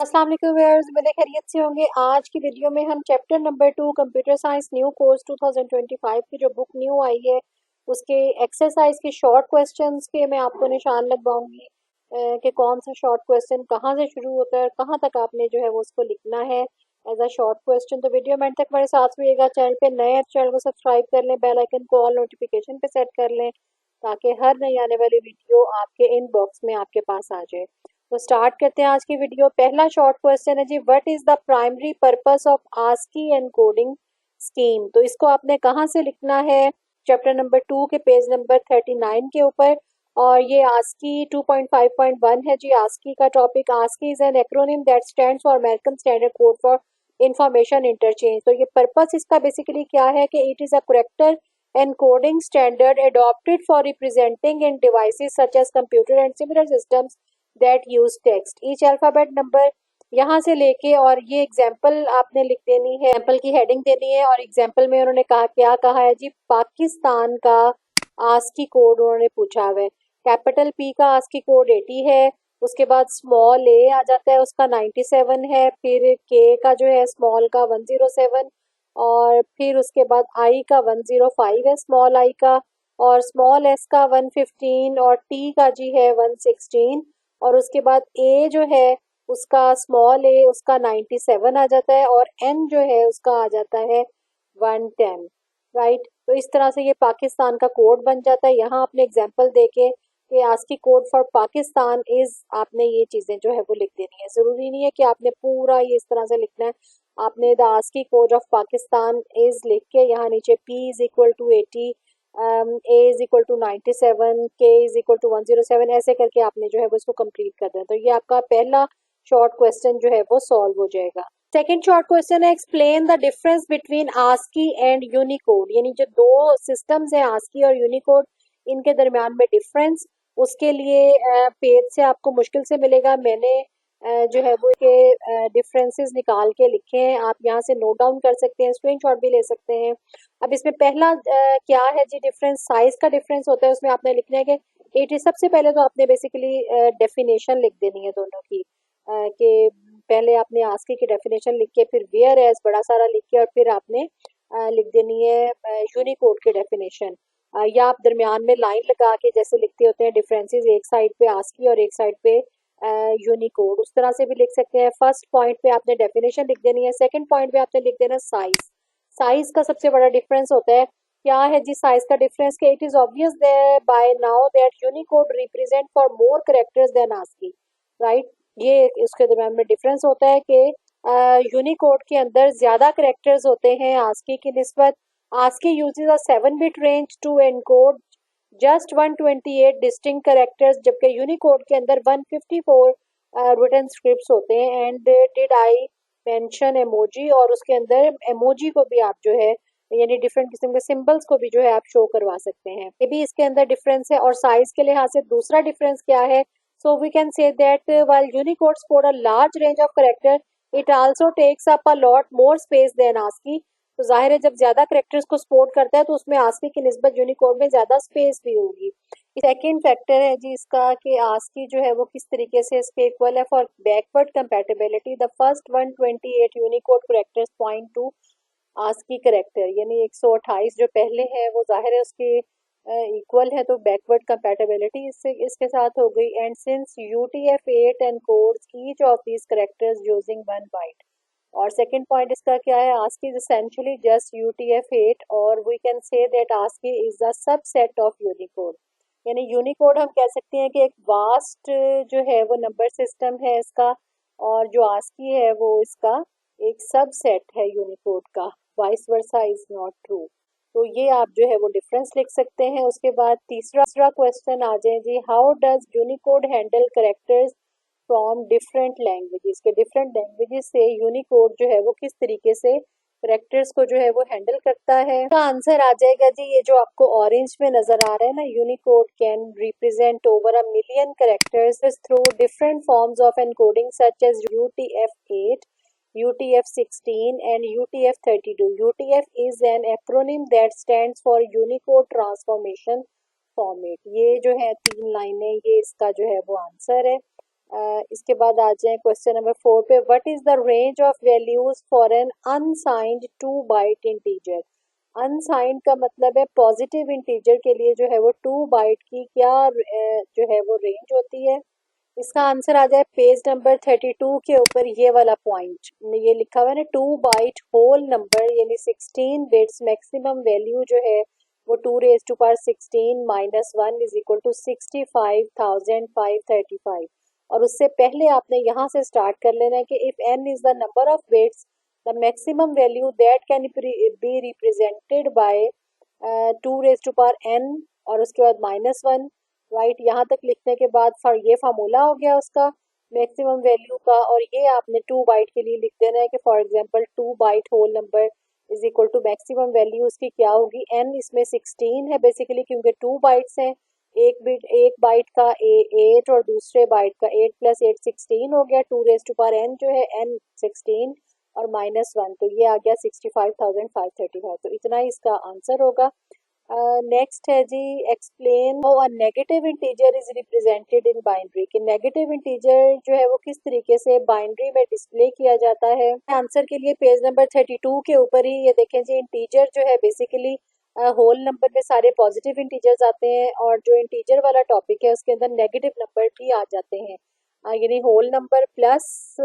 अस्सलाम वालेकुम व्यूअर्स, मेरे खैरियत से होंगे। आज की वीडियो में हम chapter number 2 computer science new course 2025 की जो बुक न्यू आई है उसके एक्सरसाइज के शॉर्ट क्वेश्चंस के मैं आपको निशान लगवाऊंगी कि कौन सा शॉर्ट क्वेश्चन कहाँ से शुरू होता है और कहाँ तक आपने जो है वो उसको लिखना है एज अ शॉर्ट क्वेश्चन। तो वीडियो में एंड तक हमारे साथ रहिएगा। चैनल पे नए हैं, चैनल को सब्सक्राइब कर लें, बेल आइकन को ऑल नोटिफिकेशन पे सेट कर लें ताकि हर नई आने वाली वीडियो आपके इनबॉक्स में आपके पास आ जाए। तो स्टार्ट करते हैं आज की वीडियो। पहला शॉर्ट क्वेश्चन है जी, what is the primary purpose of ASCII encoding scheme. तो इसको आपने कहाँ से लिखना है? चैप्टर नंबर 2 के पेज नंबर 39 के ऊपर। और ये आस्की 2.5.1 है जी। आस्की का topic, ASCII is an acronym that stands for American standard code for information interchange. तो ये पर्पस इसका बेसिकली क्या है कि it is a character encoding standard adopted for representing in devices such as computer and similar systems that use text. Each alphabet number यहाँ से लेके और ये एग्जाम्पल आपने लिख देनी है, एग्जाम्पल की हेडिंग देनी है। और एग्जाम्पल में उन्होंने कहा, क्या कहा है जी? पाकिस्तान का आस्की कोड उन्होंने पूछा हुआ है। कैपिटल पी का आस्की कोड 80 है। उसके बाद स्मॉल ए आ जाता है, उसका 97 है। फिर के का जो है स्मॉल का 107, और फिर उसके बाद आई का 105 है स्मॉल आई का, और स्मॉल एस का 115, और टी का जी है 116। और उसके बाद ए जो है उसका स्मॉल ए उसका 97 आ जाता है, और एन जो है उसका आ जाता है 110। राइट। तो इस तरह से ये पाकिस्तान का कोड बन जाता है। यहाँ आपने एग्जांपल देके कि ASCII code for Pakistan is, आपने ये चीजें जो है वो लिख देनी है। जरूरी नहीं है कि आपने पूरा ये इस तरह से लिखना है। आपने the ASCII code of Pakistan is लिख के यहाँ नीचे P is equal to 80, A is equal to 97, K is equal to 107, ऐसे करके आपने जो है वो इसको कंप्लीट कर देना। तो ये आपका पहला शॉर्ट क्वेश्चन जो है वो सॉल्व हो जाएगा। सेकेंड शॉर्ट क्वेश्चन है, explain the difference between ASCII and Unicode. यानी जो दो सिस्टम्स हैं आस्की और यूनिकोड, इनके दरमियान में डिफरेंस, उसके लिए पेज से आपको मुश्किल से मिलेगा। मैंने जो है वो के डिफरेंसेस निकाल के लिखे हैं, आप यहाँ से नोट डाउन कर सकते हैं, स्क्रीनशॉट भी ले सकते हैं। अब इसमें पहला क्या है जी? डिफरेंस, साइज का डिफरेंस होता है। उसमें आपने लिखना है कि इट इज, सबसे पहले तो आपने बेसिकली डेफिनेशन लिख देनी है दोनों की, कि पहले आपने आस्की की डेफिनेशन लिख के फिर वेयर एज बड़ा सारा लिख के और फिर आपने लिख देनी है यूनिकोड की डेफिनेशन। या आप दरमियान में लाइन लगा के जैसे लिखते होते हैं डिफरेंसेस, एक साइड पे आस्की और एक साइड पे यूनिकोड, उस तरह से भी लिख सकते हैं। फर्स्ट पॉइंट पे आपने डेफिनेशन लिख देनी है, सेकंड पॉइंट पे आपने लिख देना साइज। साइज का सबसे बड़ा डिफरेंस होता है, क्या है जी साइज का डिफरेंस? के it is obvious by now that Unicode represent for more characters than ASCII. Right. ये इसके दरम्यान में डिफरेंस होता है कि यूनिकोड के अंदर ज्यादा कैरेक्टर्स होते हैं आस्की की निस्बत। ASCII uses a 7 bit range to encode just 128 distinct characters, जबकि यूनिकोड के अंदर 154 रिटन स्क्रिप्ट्स होते हैं। And did I mention emoji, और उसके अंदर एमोजी को भी आप जो है यानी डिफरेंट किस्म के सिंबल्स को भी जो है आप शो करवा सकते हैं। ये भी इसके अंदर डिफरेंस है। और साइज के लिहाज से दूसरा डिफरेंस क्या है? So we can say that while Unicode support a large range of character, it also takes up a lot more space than ASCII। तो जाहिर है जब ज्यादा करेक्टर्स को सपोर्ट करता है तो उसमें आस्की की निस्बत यूनिकोड में ज्यादा स्पेस भी होगी। सेकेंड फैक्टर है जी इसका कि आस्की जो है वो किस तरीके से इसके इक्वल है for backward compatibility. The first 128 Unicode characters point to ASCII character, यानी 128 जो पहले है वो जाहिर है उसके इक्वल है, तो बैकवर्ड कंपैटिबिलिटी इससे इसके साथ हो गई। And since UTF-8 encodes each of these characters using 1 byte. और सेकंड पॉइंट इसका क्या है? ASCII is essentially just UTF-8, और we can say that ASCII is the subset of Unicode. यानी यूनिकोड हम कह सकते हैं कि एक वास्ट जो है वो नंबर सिस्टम है इसका, और जो आस्की है वो इसका एक सबसेट है यूनिकोड का। Vice versa is not true. तो ये आप जो है वो डिफरेंस लिख सकते हैं। उसके बाद तीसरा क्वेश्चन आ जाए जी, how does Unicode handle characters from different languages. के डिफरेंट लैंग्वेजेस से यूनिकोड जो है वो किस तरीके से करेक्टर्स को जो है वो हैंडल करता है। इसका आंसर आ जाएगा जी, ये जो आपको ऑरेंज में नजर आ रहा है ना, Unicode can represent over a million characters through different forms of encoding such as UTF-8, UTF-16 and UTF-32. UTF is an acronym that stands for Unicode Transformation Format। ये जो है तीन लाइनें, ये इसका जो है वो आंसर है। इसके बाद आ जाए क्वेश्चन नंबर 4 पे। What is the range of values for an unsigned 2 byte integer. Unsigned का मतलब है पॉजिटिव इंटीजर के लिए जो है वो 2 बाइट की क्या जो है वो रेंज होती है। इसका आंसर आ जाए पेज नंबर 32 के ऊपर, ये वाला पॉइंट ये लिखा हुआ है ना, 2 बाइट होल नंबर यानी 16 बिट्स मैक्सिमम वैल्यू जो है वो 2 raised to power 16 minus 1 is equal to 65,535। और उससे पहले आपने यहाँ से स्टार्ट कर लेना है कि if n is the number of bits the maximum value that can be represented by 2 raised to power n और उसके बाद -1। राइट, यहाँ तक लिखने के बाद फॉर ये फार्मूला हो गया उसका मैक्सिमम वैल्यू का। और ये आपने 2 बाइट के लिए लिख देना है कि for example 2 byte whole number is equal to maximum value उसकी क्या होगी। n इसमें 16 है बेसिकली क्योंकि 2 बाइट्स हैं। एक बाइट का 8 और दूसरे बाइट का 8 + 8 16 हो गया। 2 raised to power n जो है n 16 और -1 तो ये आ गया 65,535। तो इतना ही इसका आंसर होगा। नेक्स्ट है जी, explain how a negative integer is represented in binary. कि नेगेटिव इंटीजर जो है वो किस तरीके से बाइनरी में डिस्प्ले किया जाता है। आंसर के लिए पेज नंबर 32 के ऊपर ही ये देखें जी, इंटीजर जो है बेसिकली होल नंबर में सारे पॉजिटिव इंटीजर्स आते हैं और जो इंटीजर वाला टॉपिक है उसके अंदर नेगेटिव नंबर भी आ जाते हैं। यानी whole number plus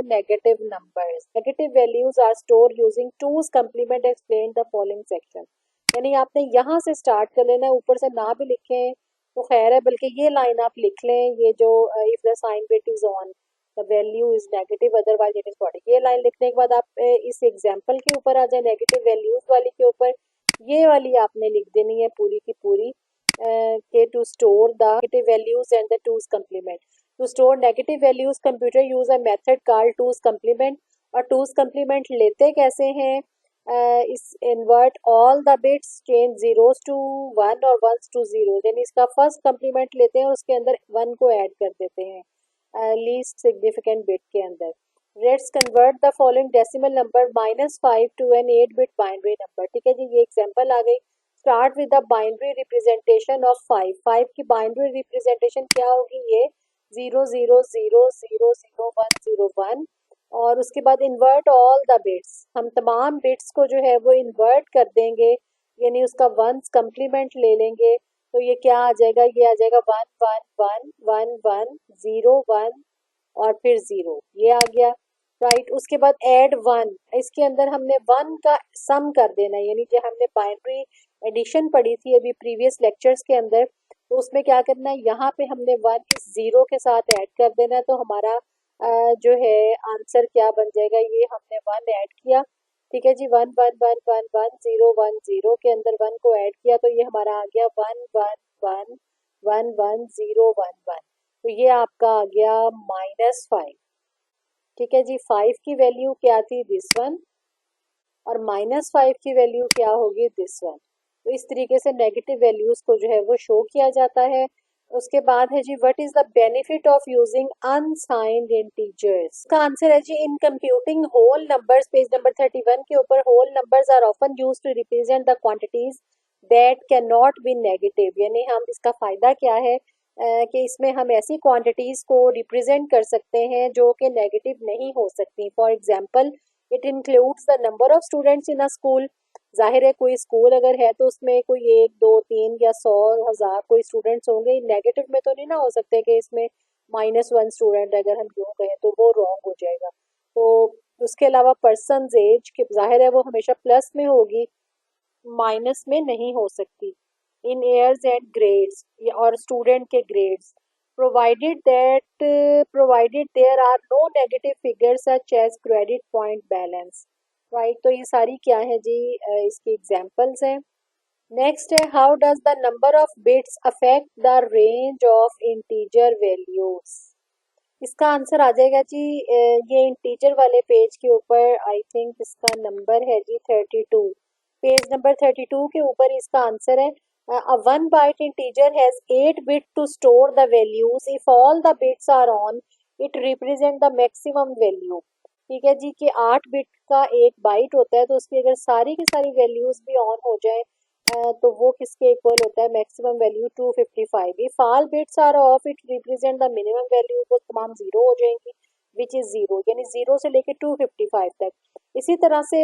negative numbers. Negative values are store using two's complement explain the following section. यानी आपने यहाँ से स्टार्ट कर लेना है, ऊपर से ना भी लिखें तो खैर है, बल्कि ये लाइन आप लिख लें, ये जो if the sign bit is on the value is negative otherwise it is positive. ये लाइन लिखने के बाद आप इस एग्जांपल के ऊपर आ जाए, नेगेटिव वैल्यूज वाली के ऊपर। ये वाली आपने लिख देनी है पूरी की पूरी के to store the negative values and the two's complement. To store negative values computer use a method called two's complement. और टूज कम्प्लीमेंट लेते कैसे हैं, इस invert all the bits change zeros to 1 और वंस टू 0। यानी इसका first complement लेते हैं और उसके अंदर 1 को ऐड कर देते हैं लीस्ट सिग्निफिकेंट बिट के अंदर। Let's convert the following decimal number -5 to an 8 bit binary number. ठीक है जी, ये एग्जांपल आ गई। Start with the binary representation of 5। 5 की बाइनरी रिप्रेजेंटेशन क्या होगी, ये 0 0 0 0 0 1 0 1। और उसके बाद इन्वर्ट ऑल द बिट्स, हम तमाम बिट्स को जो है वो इन्वर्ट कर देंगे यानी उसका वंस कम्प्लीमेंट ले लेंगे। तो ये क्या आ जाएगा, ये आ जाएगा 1 1 1 1 1 0 1 और फिर 0, ये आ गया। राइट, उसके बाद ऐड 1, इसके अंदर हमने 1 का सम कर देना है। यानी जो हमने बाइनरी एडिशन पढ़ी थी अभी प्रीवियस लेक्चर्स के अंदर, तो उसमें क्या करना है, यहाँ पे हमने 1 इस 0 के साथ ऐड कर देना है। तो हमारा जो है आंसर क्या बन जाएगा, ये हमने 1 ऐड किया। ठीक है जी, 1 1 1 1 1 0 1 0 के अंदर 1 को ऐड किया तो ये हमारा आ गया 1 1 1 1 1 0 1 1। तो ये आपका आ गया -5। ठीक है जी, 5 की वैल्यू क्या थी, दिस वन, और -5 की वैल्यू क्या होगी, दिस वन। तो इस तरीके से नेगेटिव वैल्यूज को जो है वो शो किया जाता है। उसके बाद है जी, what is the benefit of using unsigned integers. का आंसर है जी, in computing whole numbers, page number 31 के ऊपर, whole numbers are often used to represent the quantities that can not be negative. यानी हम इसका फायदा क्या है कि इसमें हम ऐसी क्वांटिटीज को रिप्रेजेंट कर सकते हैं जो कि नेगेटिव नहीं हो सकती। For example, it includes the number of students in a school. जाहिर है कोई स्कूल अगर है तो उसमें कोई 1 2 3 या 100 1000 कोई स्टूडेंट्स होंगे। नेगेटिव में तो नहीं ना हो सकते कि इसमें -1 स्टूडेंट अगर हम यूँ कहें तो वो रॉन्ग हो जाएगा। तो उसके अलावा पर्सन एज की जाहिर है वो हमेशा प्लस में होगी, माइनस में नहीं हो सकती। इन ईयर्स एंड ग्रेड्स और स्टूडेंट के grades, provided there are no negative figures such as credit point balance. Right, तो ये सारी क्या है जी, इसकी एग्जांपल्स हैं। नेक्स्ट है, how does the number of bits affect the range of integer values. इसका आंसर आ जाएगा जी, ये इंटीजर वाले पेज के ऊपर, आई थिंक इसका नंबर है जी 32। पेज नंबर 32 के ऊपर इसका आंसर है, a 1 byte integer has 8 bit to store the values if all the bits are on it represent the maximum value। ठीक है जी, कि 8 बिट का एक बाइट होता है तो उसकी अगर सारी की सारी वैल्यूज भी ऑन हो जाए तो वो किसके इक्वल होता है, maximum value 255। If all bits are off it represent the minimum value, वो तमाम जीरो हो जाएंगी, विच इज जीरो, यानी जीरो से लेके 255 तक। इसी तरह से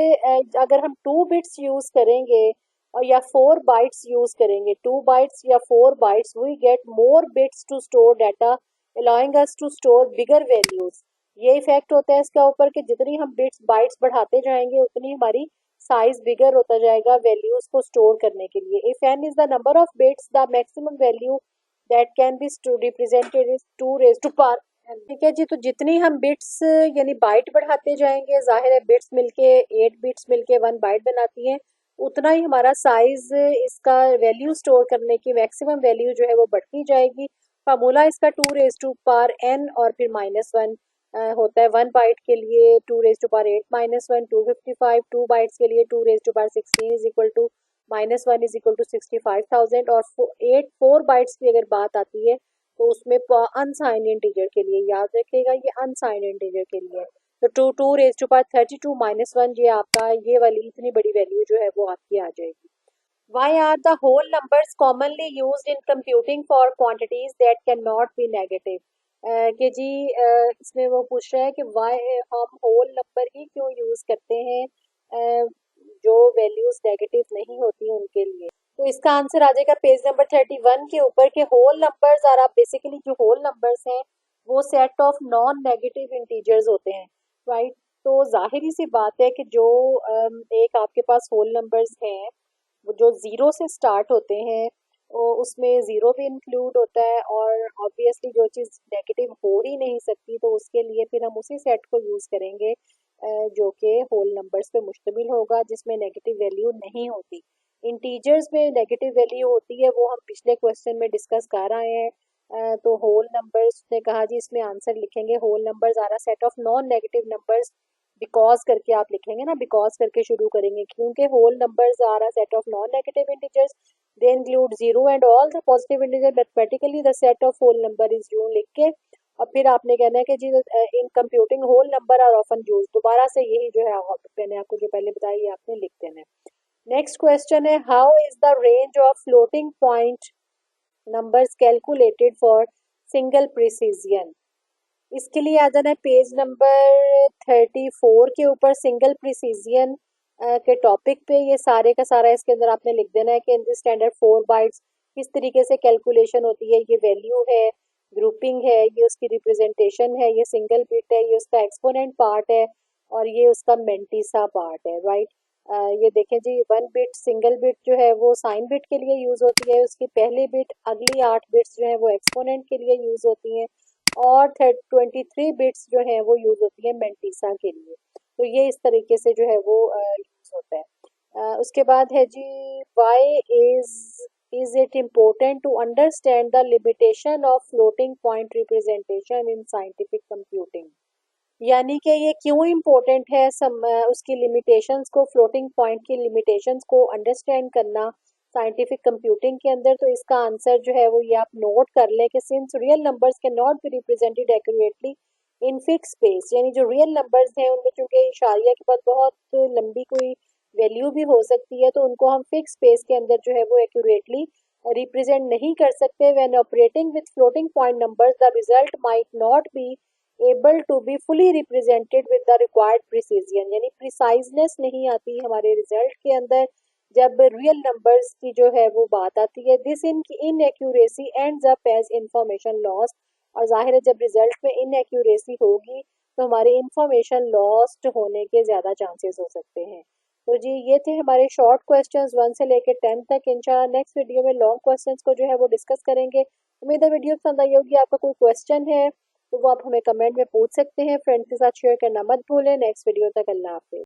अगर हम 2 बिट्स यूज करेंगे और या 4 बाइट्स यूज करेंगे, 2 बाइट्स या 4 bytes, we get more bits to store data allowing us to store bigger values. ये इफेक्ट होता है इसका ऊपर कि जितनी हम बिट्स बाइट्स बढ़ाते जाएंगे उतनी हमारी साइज बिगर होता जाएगा वैल्यूज को स्टोर करने के लिए। If n is the number of bits, the maximum value that can be represented is 2 raise to power. ठीक है जी, तो जितनी हम बिट्स यानी बाइट बढ़ाते जाएंगे, जाहिर है बिट्स मिलके 8 बिट्स मिलके 1 बाइट बनाती हैं, उतना ही हमारा साइज इसका वैल्यू स्टोर करने की मैक्सिमम वैल्यू जो है वो बढ़ती जाएगी। फार्मूला इसका 2 रेज टू पावर n और फिर -1 होता है 1 बाइट के लिए, 2 रेज टू पावर 8 -1 255, 2 बाइट्स के लिए 2 raise to power 16 is equal to -1 is equal to 65,000। और 4 बाइट्स की अगर बात आती है तो उसमें अनसाइंड इंटीजर के लिए, याद रखिएगा ये अनसाइंड इंटीजर के लिए, तो 2 रेज टू पावर 32 -1, ये आपका ये वाली इतनी बड़ी वैल्यू जो है वो आपकी आ जाएगी। Why are the whole numbers commonly used in computing for quantities that cannot be negative? कि जी इसमें वो पूछ रहा है कि वाई हम होल नंबर ही क्यों यूज करते हैं जो वैल्यूज नेगेटिव नहीं होती उनके लिए। तो इसका आंसर आ जाएगा पेज नंबर 31 के ऊपर कि होल नंबर्स आर आप बेसिकली जो होल नंबर्स हैं वो set of non negative integers होते हैं, राइट। तो जाहिर सी बात है कि जो एक आपके पास होल नंबर्स हैं वो जो ज़ीरो से स्टार्ट होते हैं, उसमें ज़ीरो भी इंक्लूड होता है, और ऑब्वियसली जो चीज़ नेगेटिव हो ही नहीं सकती तो उसके लिए फिर हम उसी सेट को यूज़ करेंगे जो कि होल नंबर्स पे मुश्तमिल होगा, जिसमें नेगेटिव वैल्यू नहीं होती। इंटीजर्स में नेगेटिव वैल्यू होती है, वो हम पिछले क्वेश्चन में डिस्कस कर आए हैं। तो होल नंबर्स ने कहा जी, इसमें आंसर लिखेंगे whole numbers are a set of non negative numbers, because करके आप लिखेंगे ना, बिकॉज करके शुरू करेंगे, क्योंकि whole numbers are a set of non negative integers, they include zero and all the positive integer, mathematically the set of whole number is यूं लिख के, और फिर आपने कहना है कि जी in computing whole number are often use, दोबारा से यही जो है मैंने आपको जो पहले बताया ये आपने लिख देना है। नेक्स्ट क्वेश्चन है, how is the range of floating point numbers calculated for single precision. इसके लिए आ जाना है पेज नंबर 34 के ऊपर, सिंगल प्रिसीजन के टॉपिक पे। ये सारे का सारा इसके अंदर आपने लिख देना है कि इन द स्टैंडर्ड 4 बाइट्स किस तरीके से कैलकुलेशन होती है, ये वैल्यू है, ग्रुपिंग है, ये उसकी रिप्रेजेंटेशन है, ये सिंगल बिट है, ये उसका एक्सपोनेंट पार्ट है, और ये उसका मेंटिसा पार्ट है, राइट। ये देखें जी, 1 बिट सिंगल बिट जो है वो साइन बिट के लिए यूज होती है, उसकी पहली बिट, अगली 8 बिट्स जो है वो एक्सपोनेंट के लिए यूज होती हैं, और 23 बिट्स जो है वो यूज होती है मेंटिसा के लिए। तो ये इस तरीके से जो है वो यूज होता है। उसके बाद है जी, why is it important to understand the limitation of floating point representation in scientific computing. यानी कि ये क्यों इम्पोर्टेंट है उसकी लिमिटेशंस को, फ्लोटिंग पॉइंट की लिमिटेशंस को अंडरस्टैंड करना साइंटिफिक कंप्यूटिंग के अंदर। तो इसका आंसर जो है वो ये आप नोट कर लें कि since real numbers can not be represented accurately in fix space, यानी जो रियल नंबर्स हैं उनमें चूंकि इशारिया के बाद बहुत लंबी कोई वैल्यू भी हो सकती है, तो उनको हम फिक्स स्पेस के अंदर जो है वो एक्यूरेटली रिप्रेजेंट नहीं कर सकते। When operating with floating point numbers the result might not be able to be fully represented with the required precision, यानी प्रिसाइजनेस नहीं आती हमारे रिजल्ट के अंदर जब रियल नंबर्स की जो है वो बात आती है। This inaccuracy ends up as information loss, और जाहिर है जब रिजल्ट में इनएक्यूरेसी होगी तो हमारी इंफॉर्मेशन लॉस्ट होने के ज़्यादा चांसेस हो सकते हैं। तो जी ये थे हमारे शॉर्ट क्वेश्चंस 1 से लेकर 10 तक। इंशाल्लाह नेक्स्ट वीडियो में लॉन्ग क्वेश्चंस को जो है वो डिस्कस करेंगे। उम्मीद है वीडियो पसंद आई होगी। आपका कोई क्वेश्चन है तो वो आप हमें कमेंट में पूछ सकते हैं। फ्रेंड्स के साथ शेयर करना मत भूलें। नेक्स्ट वीडियो तक अल्लाह हाफिज़।